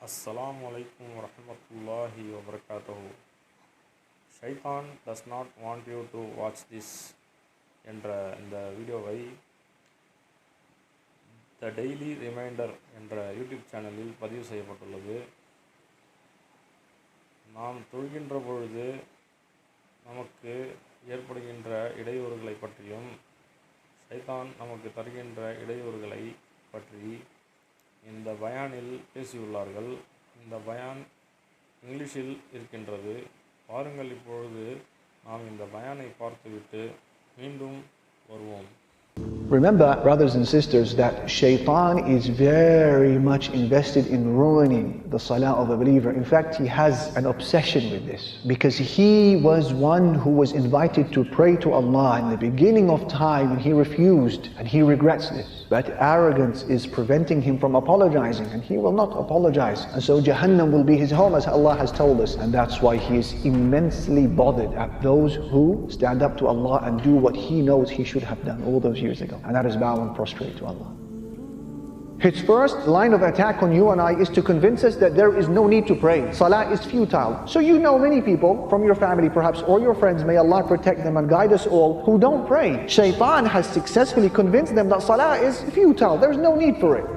Assalamu alaikum wa rahmatullahi wa barakatuhu. Shaytan does not want you to watch this என்ற இந்த வீடியோவை the daily reminder என்ற YouTube சேனலில் பதிவு செய்யப்பட்டுள்ளது. நாம் தொழுகின்ற பொழுது நமக்கு ஏற்படுகின்ற இடையூறுகளை பற்றியும் ஷைத்தான் நமக்கு தருகின்ற இடையூறுகளை பற்றி இந்த பயானில் பேசியுள்ளார்கள். இந்த பயான் இங்கிலீஷில் இருக்கின்றது. பாருங்கள், இப்பொழுது நாம் இந்த பயானை பார்த்துவிட்டு மீண்டும் வருவோம். Remember, brothers and sisters, that Shaytan is very much invested in ruining the salah of a believer. In fact, he has an obsession with this, because he was one who was invited to pray to Allah in the beginning of time, and he refused, and he regrets this. But arrogance is preventing him from apologizing, and he will not apologize. And so Jahannam will be his home, as Allah has told us. And that's why he is immensely bothered at those who stand up to Allah and do what he knows he should have done all those years ago. And that is bow and prostrate to Allah. His first line of attack on you and I is to convince us that there is no need to pray. Salah is futile. So you know many people from your family perhaps, or your friends, may Allah protect them and guide us all, who don't pray. Shaytan has successfully convinced them that Salah is futile. There's no need for it.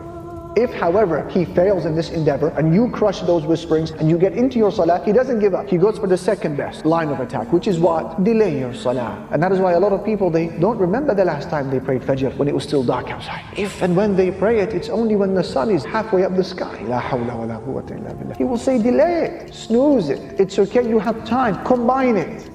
If, however, he fails in this endeavor and you crush those whisperings and you get into your salah, he doesn't give up. He goes for the second best line of attack, which is what? Delay your salah. And that is why a lot of people, they don't remember the last time they prayed Fajr when it was still dark outside. If and when they pray it, it's only when the sun is halfway up the sky. La hawla wa la quwwata illa billah. He will say delay it, snooze it. It's okay, you have time, combine it.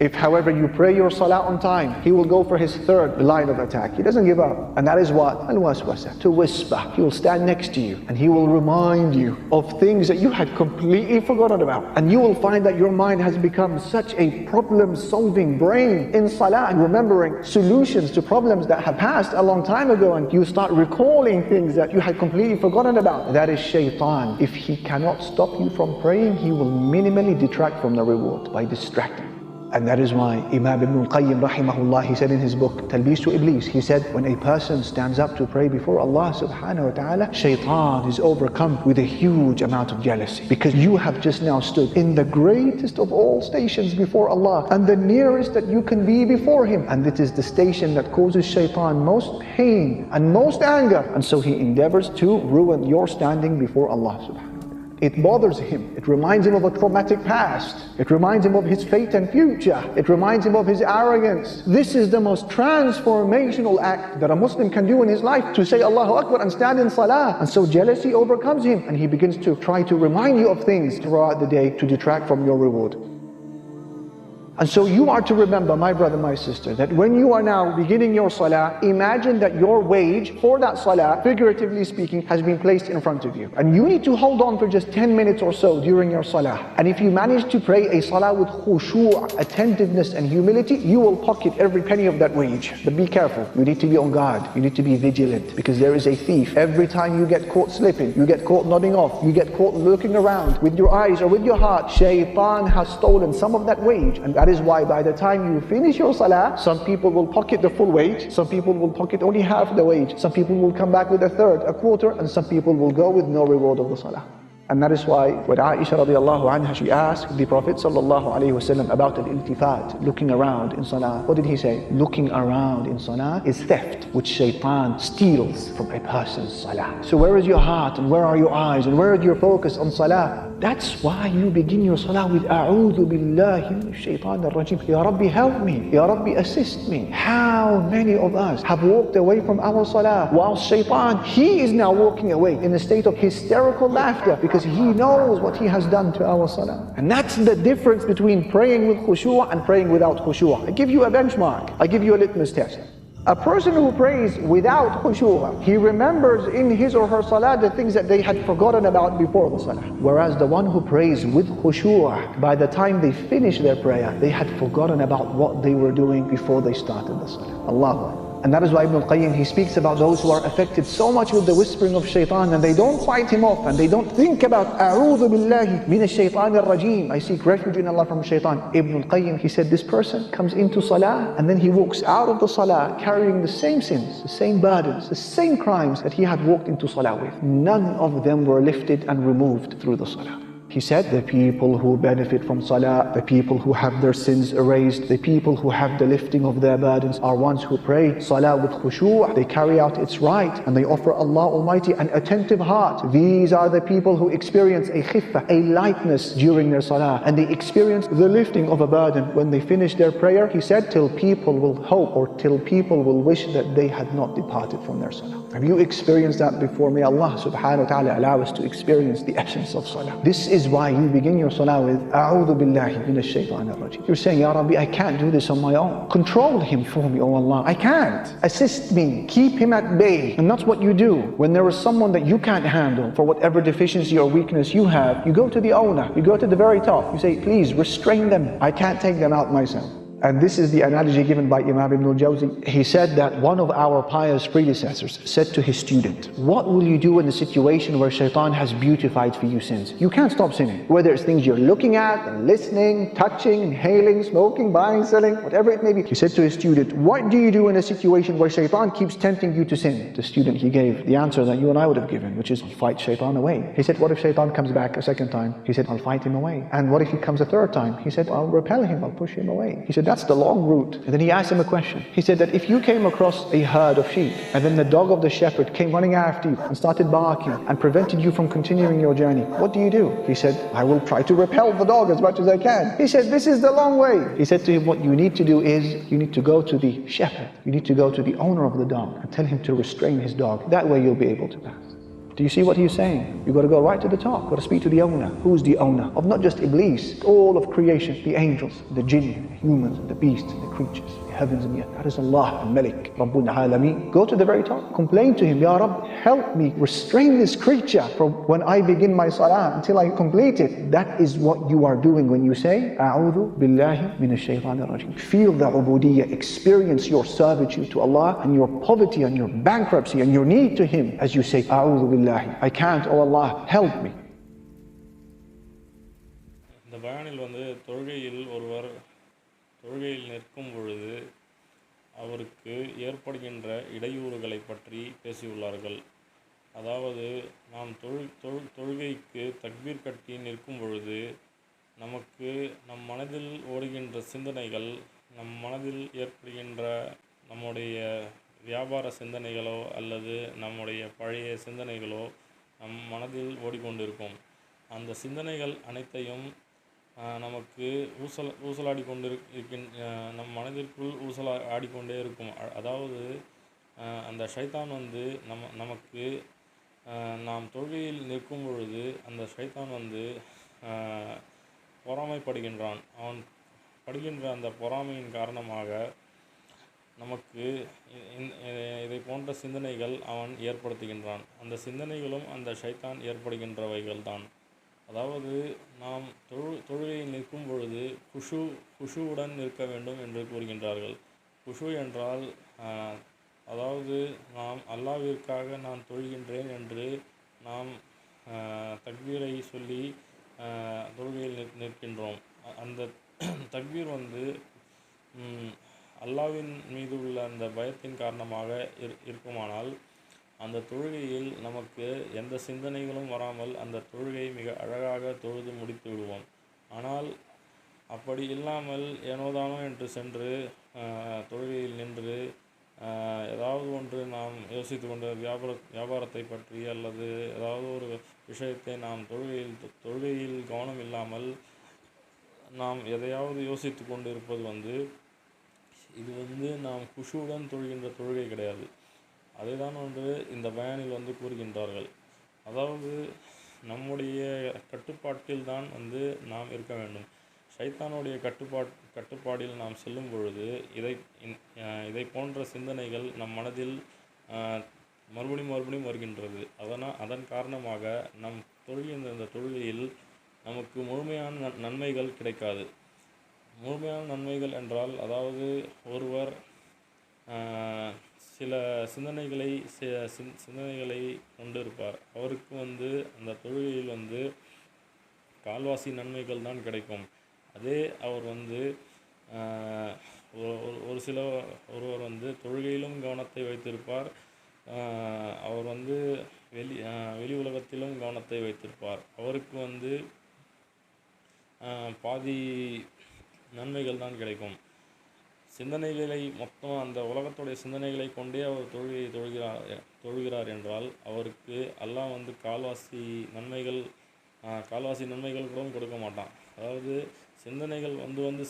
If, however, you pray your salah on time, he will go for his third line of attack. He doesn't give up. And that is what? Al-waswasa, to whisper. He will stand next to you and he will remind you of things that you had completely forgotten about. And you will find that your mind has become such a problem-solving brain in salah, and remembering solutions to problems that have passed a long time ago, and you start recalling things that you had completely forgotten about. That is Shaytan. If he cannot stop you from praying, he will minimally detract from the reward by distracting. And that is why Imam Ibn al-Qayyim rahimahullah, he said in his book Talbis to Iblis, he said, when a person stands up to pray before Allah subhanahu wa ta'ala, Shaytan is overcome with a huge amount of jealousy, because you have just now stood in the greatest of all stations before Allah, and the nearest that you can be before him, and it is the station that causes Shaytan most pain and most anger, and so he endeavors to ruin your standing before Allah subhanahu. It bothers him. It reminds him of a traumatic past. It reminds him of his fate and future. It reminds him of his arrogance. This is the most transformational act that a Muslim can do in his life, to say Allahu Akbar and stand in salah. And so jealousy overcomes him, and he begins to try to remind you of things throughout the day to detract from your reward. And so you are to remember, my brother, my sister, that when you are now beginning your salah, imagine that your wage for that salah, figuratively speaking, has been placed in front of you. And you need to hold on for just 10 minutes or so during your salah. And if you manage to pray a salah with khushu', attentiveness and humility, you will pocket every penny of that wage. But be careful, you need to be on guard, you need to be vigilant, because there is a thief. Every time you get caught slipping, you get caught nodding off, you get caught looking around with your eyes or with your heart, Shaytan has stolen some of that wage. And that is why by the time you finish your salah, some people will pocket the full wage, some people will pocket only half the wage, some people will come back with a third, a quarter, and some people will go with no reward of the salah. And that is why when Aisha radiallahu anha, she asked the Prophet sallallahu alayhi wasallam about al-iltifat, looking around in salah. What did he say? Looking around in salah is theft, which Shaytan steals from a person's salah. So where is your heart, and where are your eyes, and where is your focus on salah? That's why you begin your salah with A'udhu billahi minash shaitan ar-rajim. Ya Rabbi, help me. Ya Rabbi, assist me. How many of us have walked away from our salah, while Shaytan, he is now walking away in a state of hysterical laughter, because he knows what he has done to our salah. And that's the difference between praying with khushu' and praying without khushu'. I give you a benchmark. I give you a litmus test. A person who prays without khushu', he remembers in his or her salah the things that they had forgotten about before the salah. Whereas the one who prays with khushu', by the time they finish their prayer, they had forgotten about what they were doing before they started the salah. Allahu Akbar. And that is why Ibn al-Qayyim, he speaks about those who are affected so much with the whispering of Shaytan, and they don't fight him off, and they don't think about A'udhu billahi min ash-shaytan ar-rajim, I seek refuge in Allah from Shaytan. Ibn al-Qayyim, he said, this person comes into salah, and then he walks out of the salah carrying the same sins, the same burdens, the same crimes that he had walked into salah with. None of them were lifted and removed through the salah. He said, the people who benefit from salah, the people who have their sins erased, the people who have the lifting of their burdens are ones who pray salah with khushu', they carry out its right, and they offer Allah Almighty an attentive heart. These are the people who experience a khiffah, a lightness during their salah, and they experience the lifting of a burden when they finish their prayer. He said, till people will hope, or till people will wish that they had not departed from their salah. Have you experienced that before? May Allah subhanahu wa ta'ala allow us to experience the essence of salah. This is why you begin your salah with A'udhu billahi min ash-shaytan ar-rajim. You're saying, Ya Rabbi, I can't do this on my own. Control him for me, O Allah. I can't. Assist me. Keep him at bay. And that's what you do. When there is someone that you can't handle for whatever deficiency or weakness you have, you go to the owner. You go to the very top. You say, please restrain them. I can't take them out myself. And this is the analogy given by Imam Ibn al-Jawzi. He said that one of our pious predecessors said to his student, what will you do in a situation where Shaytan has beautified for you sins? You can't stop sinning. Whether it's things you're looking at and listening, touching, inhaling, smoking, buying, selling, whatever it may be. He said to his student, what do you do in a situation where Shaytan keeps tempting you to sin? The student, he gave the answer that you and I would have given, which is fight Shaytan away. He said, what if Shaytan comes back a second time? He said, I'll fight him away. And what if he comes a third time? He said, I'll repel him, I'll push him away. He said, that's the long route. And then he asked him a question. He said that if you came across a herd of sheep, and then the dog of the shepherd came running after you and started barking and prevented you from continuing your journey, what do? He said, I will try to repel the dog as much as I can. He said, this is the long way. He said to him, what you need to do is, you need to go to the shepherd. You need to go to the owner of the dog and tell him to restrain his dog. That way you'll be able to pass. Do you see what he's saying? You've got to go right to the top. You've got to speak to the owner. Who's the owner? Of not just Iblis, all of creation, the angels, the jinn, the humans, the beasts, the creatures, the heavens and the earth. That is Allah, al-Malik, Rabbul Alameen. Go to the very top. Complain to him, Ya Rabb, help me restrain this creature from when I begin my salah until I complete it. That is what you are doing when you say, A'udhu billahi min ash-shaytan ar-rajim. Feel the ubudiyyah, experience your servitude to Allah and your poverty and your bankruptcy and your need to Him as you say, A'udhu billahi. I can't, oh Allah, help me. இந்த பயானில் தொழுகையில் ஒருவர் தொழுகையில் நிற்கும் பொழுது அவருக்கு ஏற்படுகின்ற இடையூறுகளை பற்றி பேசியுள்ளார்கள். அதாவது நாம் தொழுகைக்கு தக்பீர் கட்டி நிற்கும் பொழுது நமக்கு நம் மனதில் ஓடுகின்ற சிந்தனைகள், நம் மனதில் ஏற்படுகின்ற நம்முடைய வியாபார சிந்தனைகளோ அல்லது நம்முடைய பழைய சிந்தனைகளோ நம் மனதில் ஓடிக்கொண்டிருக்கும். அந்த சிந்தனைகள் அனைத்தையும் நமக்கு ஊசலாடி கொண்டு நம் மனதிற்குள் ஆடிக்கொண்டே இருக்கும். அதாவது அந்த ஷைத்தான் நமக்கு நாம் தொழுகையில் நிற்கும் பொழுது அந்த ஷைத்தான் பொறாமைப்படுகின்றான். அவன் படுகின்ற அந்த பொறாமையின் காரணமாக நமக்கு இதை போன்ற சிந்தனைகள் அவன் ஏற்படுத்துகின்றான். அந்த சிந்தனைகளும் அந்த ஷைத்தான் ஏற்படுகின்றவைகள் தான். அதாவது நாம் தொழுகையில் நிற்கும் பொழுது குஷுவுடன் நிற்க வேண்டும் என்று கூறுகின்றார்கள். குஷு என்றால் அதாவது நாம் அல்லாஹ்விற்காக நான் தொழுகின்றேன் என்று நாம் தக்பீரை சொல்லி தொழுகையில் நிற்கின்றோம். அந்த தக்பீர் அல்லாஹ்வின் மீது உள்ள அந்த பயத்தின் காரணமாக இருக்குமானால் அந்த தொழுகையில் நமக்கு எந்த சிந்தனைகளும் வராமல் அந்த தொழுகை மிக அழகாக தொழுது முடித்து விடுவோம். ஆனால் அப்படி இல்லாமல் ஏனோதானோ என்று சென்று தொழுகையில் நின்று ஏதாவது ஒன்று நாம் யோசித்து கொண்டு வியாபாரத்தை பற்றி அல்லது ஏதாவது ஒரு விஷயத்தை நாம் தொழுகையில் கவனம் இல்லாமல் நாம் எதையாவது யோசித்து கொண்டு இருப்பது இது நாம் குஷுவுடன் தொழுகின்ற தொழுகை கிடையாது. அதை தான் இந்த பயானில் கூறுகின்றார்கள். அதாவது நம்முடைய கட்டுப்பாட்டில் தான் நாம் இருக்க வேண்டும். ஷைத்தானுடைய கட்டுப்பாடில் நாம் செல்லும் பொழுது இதை போன்ற சிந்தனைகள் நம் மனதில் மறுபடியும் வருகின்றது. அதன் காரணமாக நம் தொழுகின்ற இந்த தொழுகையில் நமக்கு முழுமையான நன்மைகள் கிடைக்காது. முழுமையான நன்மைகள் என்றால் அதாவது ஒருவர் சில சிந்தனைகளை கொண்டிருப்பார். அவருக்கு அந்த தொழுகையில் கால்வாசி நன்மைகள் தான் கிடைக்கும். அதே அவர் ஒரு சில ஒருவர் தொழுகையிலும் கவனத்தை வைத்திருப்பார். அவர் வெளி உலகத்திலும் கவனத்தை வைத்திருப்பார். அவருக்கு பாதி நன்மைகள் தான் கிடைக்கும். சிந்தனைகளை மொத்தம் அந்த உலகத்துடைய சிந்தனைகளை கொண்டே அவர் தொழுகையை தொழுகிறார் என்றால் அவருக்கு அல்லாஹ் கால்வாசி நன்மைகள் கூட கொடுக்க மாட்டான். அதாவது சிந்தனைகள்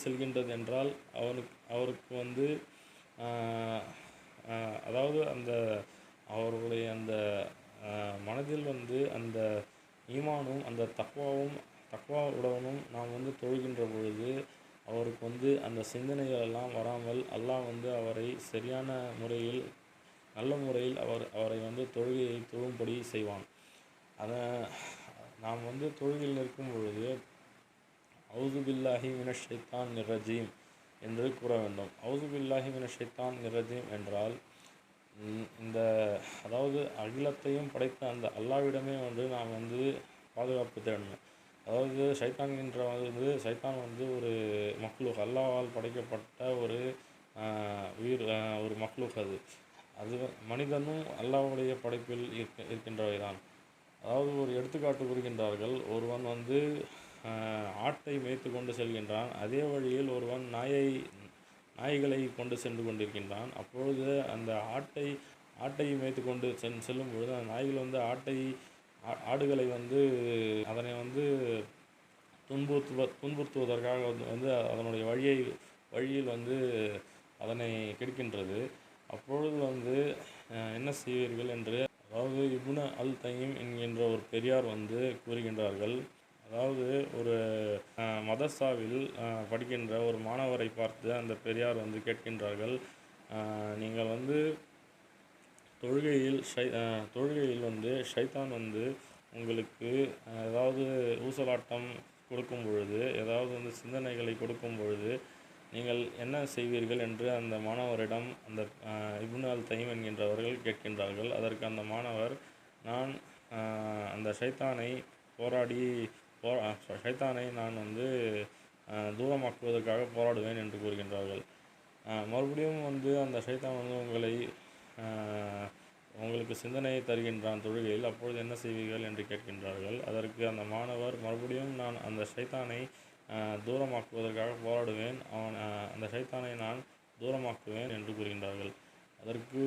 செல்கின்றது என்றால் அவருக்கு அதாவது அவர்களுடைய மனதில் அந்த ஈமானும் அந்த தக்வாவுடனும் நாம் தொழுகின்ற பொழுது அவருக்கு அந்த சிந்தனைகள் எல்லாம் வராமல் அல்லாஹ் அவரை சரியான முறையில் நல்ல முறையில் அவரை தொழுகையை தொழும்படி செய்வான். அதை நாம் தொழுகையில் நிற்கும் பொழுது அவுது பில்லாஹி மினஷ் ஷைத்தான் நிர்ரஜீம் என்று கூற வேண்டும். அவுது பில்லாஹி மினஷ் ஷைத்தான் நிர்ரஜீம் என்றால் அதாவது அகிலத்தையும் படைத்த அந்த அல்லாஹ்விடமே நாம் பாதுகாப்பு தேடணும். அதாவது ஷைத்தான் ஷைத்தான் ஒரு மக்லூக், அல்லாஹ்வால் படைக்கப்பட்ட ஒரு மக்லூக். அது மனிதனும் அல்லாஹ்வுடைய படைப்பில் இருக்கின்றவை தான். அதாவது ஒரு எடுத்துக்காட்டு கூறுகின்றார்கள். ஒருவன் ஆட்டை மேய்த்து கொண்டு செல்கின்றான். அதே வழியில் ஒருவன் நாய்களை கொண்டு சென்று கொண்டிருக்கின்றான். அப்பொழுது அந்த ஆட்டை மேய்த்து கொண்டு செல்லும் பொழுது அந்த நாய்கள் ஆடுகளை அதனை துன்புறுத்துவதற்காக அதனுடைய வழியில் அதனை கெடுக்கின்றது. அப்பொழுது என்ன செய்வீர்கள் என்று அதாவது இப்னு அல் தைம் என்கின்ற ஒரு பெரியார் கூறுகின்றார்கள். அதாவது ஒரு மதர்சாவில் படிக்கின்ற ஒரு மாணவரை பார்த்து அந்த பெரியார் கேட்கின்றார்கள், நீங்கள் தொழுகையில் ஷைத்தான் உங்களுக்கு ஏதாவது ஊசலாட்டம் கொடுக்கும் பொழுது, ஏதாவது சிந்தனைகளை கொடுக்கும் பொழுது நீங்கள் என்ன செய்வீர்கள் என்று அந்த மாணவரிடம் அந்த இப்னு அல் தைம் என்கின்றவர்கள் கேட்கின்றார்கள். அதற்கு அந்த மாணவர், நான் அந்த ஷைத்தானை நான் தூரமாக்குவதற்காக போராடுவேன் என்று கூறுகின்றார்கள். மறுபடியும் அந்த ஷைத்தான் உங்களுக்கு சிந்தனையை தருகின்றான் தொழுகையில், அப்பொழுது என்ன செய்வீர்கள் என்று கேட்கின்றார்கள். அதற்கு அந்த மாணவர் மறுபடியும், நான் அந்த ஷைத்தானை தூரமாக்குவதற்காக போராடுவேன், அந்த ஷைத்தானை நான் தூரமாக்குவேன் என்று கூறுகின்றார்கள். அதற்கு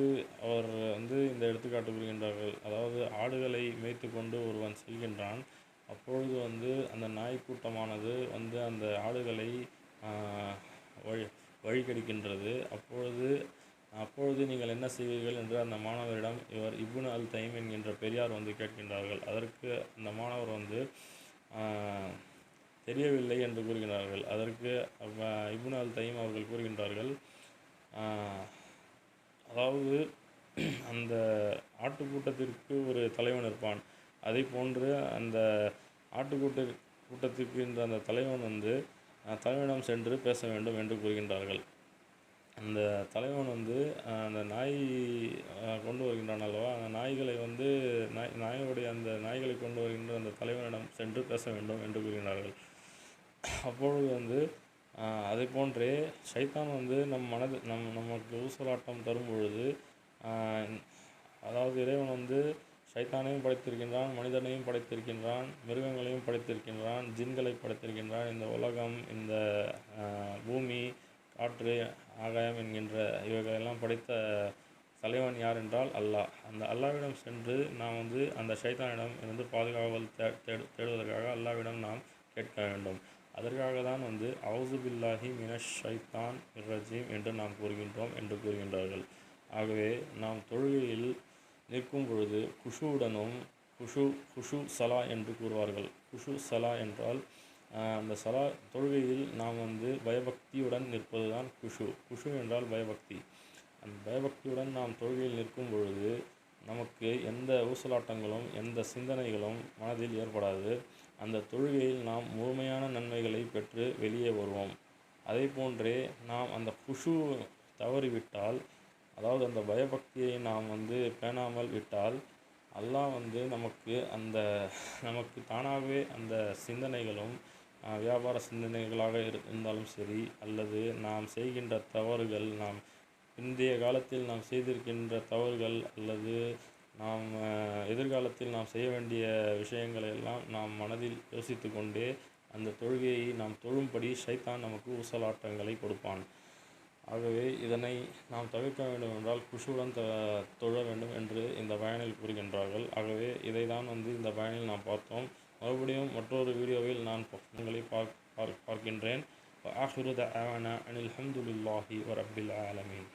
அவர் இந்த எடுத்துக்காட்டு கூறுகின்றார்கள். அதாவது ஆடுகளை மேய்த்து கொண்டு ஒருவன் செல்கின்றான். அப்பொழுது அந்த நாய்க்கூட்டமானது அந்த ஆடுகளை வழிகெடுக்கின்றது. அப்பொழுது நீங்கள் என்ன செய்வீர்கள் என்று அந்த மாணவரிடம் இப்னு அல் தைம் என்கின்ற பெரியார் கேட்கின்றார்கள். அதற்கு அந்த மாணவர் தெரியவில்லை என்று கூறுகிறார்கள். அதற்கு இப்னு அல் தைம் அவர்கள் கூறுகின்றார்கள், அதாவது அந்த ஆட்டுக்கூட்டத்திற்கு ஒரு தலைவன் இருப்பான். அதை போன்று அந்த கூட்டத்திற்கு அந்த தலைவன் தலைவனிடம் சென்று பேச வேண்டும் என்று கூறுகின்றார்கள். அந்த தலைவன் அந்த நாய் கொண்டு வருகின்றான் அல்லவா, அந்த நாய்களை நாய்களுடைய அந்த நாய்களை கொண்டு வருகின்ற அந்த தலைவனிடம் சென்று பேச வேண்டும் என்று கூறுகிறார்கள். அப்பொழுது அதை போன்றே ஷைத்தான் நமக்கு ஊசலாட்டம் தரும் பொழுது, அதாவது இறைவன் ஷைத்தானையும் படைத்திருக்கின்றான், மனிதனையும் படைத்திருக்கின்றான், மிருகங்களையும் படைத்திருக்கின்றான், ஜின்களை படைத்திருக்கின்றான். இந்த உலகம், இந்த பூமி, காற்று, ஆகாயம் என்கின்ற இவைகளெல்லாம் படைத்த தலைவன் யார் என்றால் அல்லாஹ். அந்த அல்லாஹ்விடம் சென்று நாம் அந்த ஷைத்தானிடம் இருந்து பாதுகாவல் தேடுவதற்காக அல்லாஹ்விடம் நாம் கேட்க வேண்டும். அதற்காக தான் அவுது பில்லாஹி மினஷ் ஷைத்தான் நிர்ரஜீம் என்று நாம் கூறுகின்றோம் என்று கூறுகின்றார்கள். ஆகவே நாம் தொழுகையில் நிற்கும் பொழுது குஷுவுடனும், குஷு சலா என்று கூறுவார்கள். குஷு சலா என்றால் அந்த சலா தொழுகையில் நாம் பயபக்தியுடன் நிற்பது தான் குஷு என்றால் பயபக்தி. அந்த பயபக்தியுடன் நாம் தொழுகையில் நிற்கும் பொழுது நமக்கு எந்த ஊசலாட்டங்களும் எந்த சிந்தனைகளும் மனதில் ஏற்படாது. அந்த தொழுகையில் நாம் முழுமையான நன்மைகளை பெற்று வெளியே வருவோம். அதே போன்றே நாம் அந்த குஷு தவறிவிட்டால் அதாவது அந்த பயபக்தியை நாம் பேணாமல் விட்டால் அல்லாஹ் நமக்கு தானாகவே அந்த சிந்தனைகளும் வியாபார சிந்தனைகளாக இருந்தாலும் சரி, அல்லது நாம் செய்கின்ற தவறுகள், நாம் பிந்தைய காலத்தில் நாம் செய்திருக்கின்ற தவறுகள், அல்லது நாம் எதிர்காலத்தில் நாம் செய்ய வேண்டிய விஷயங்களை எல்லாம் நாம் மனதில் யோசித்து கொண்டே அந்த தொழுகையை நாம் தொழும்படி ஷைத்தான் நமக்கு ஊசலாட்டங்களை கொடுப்பான். ஆகவே இதனை நாம் தவிர்க்க வேண்டும் என்றால் குஷுவுடன் தொழ வேண்டும் என்று இந்த பயனில் கூறுகின்றார்கள். ஆகவே இதை தான் இந்த பயனில் நாம் பார்த்தோம். மறுபடியும் மற்றொரு வீடியோவில் நான் உங்களை பார்க்கின்றேன். ஆஹிரு தஅவானா அனில் ஹம்துலில்லாஹி வ ரப்பில் ஆலமீன்.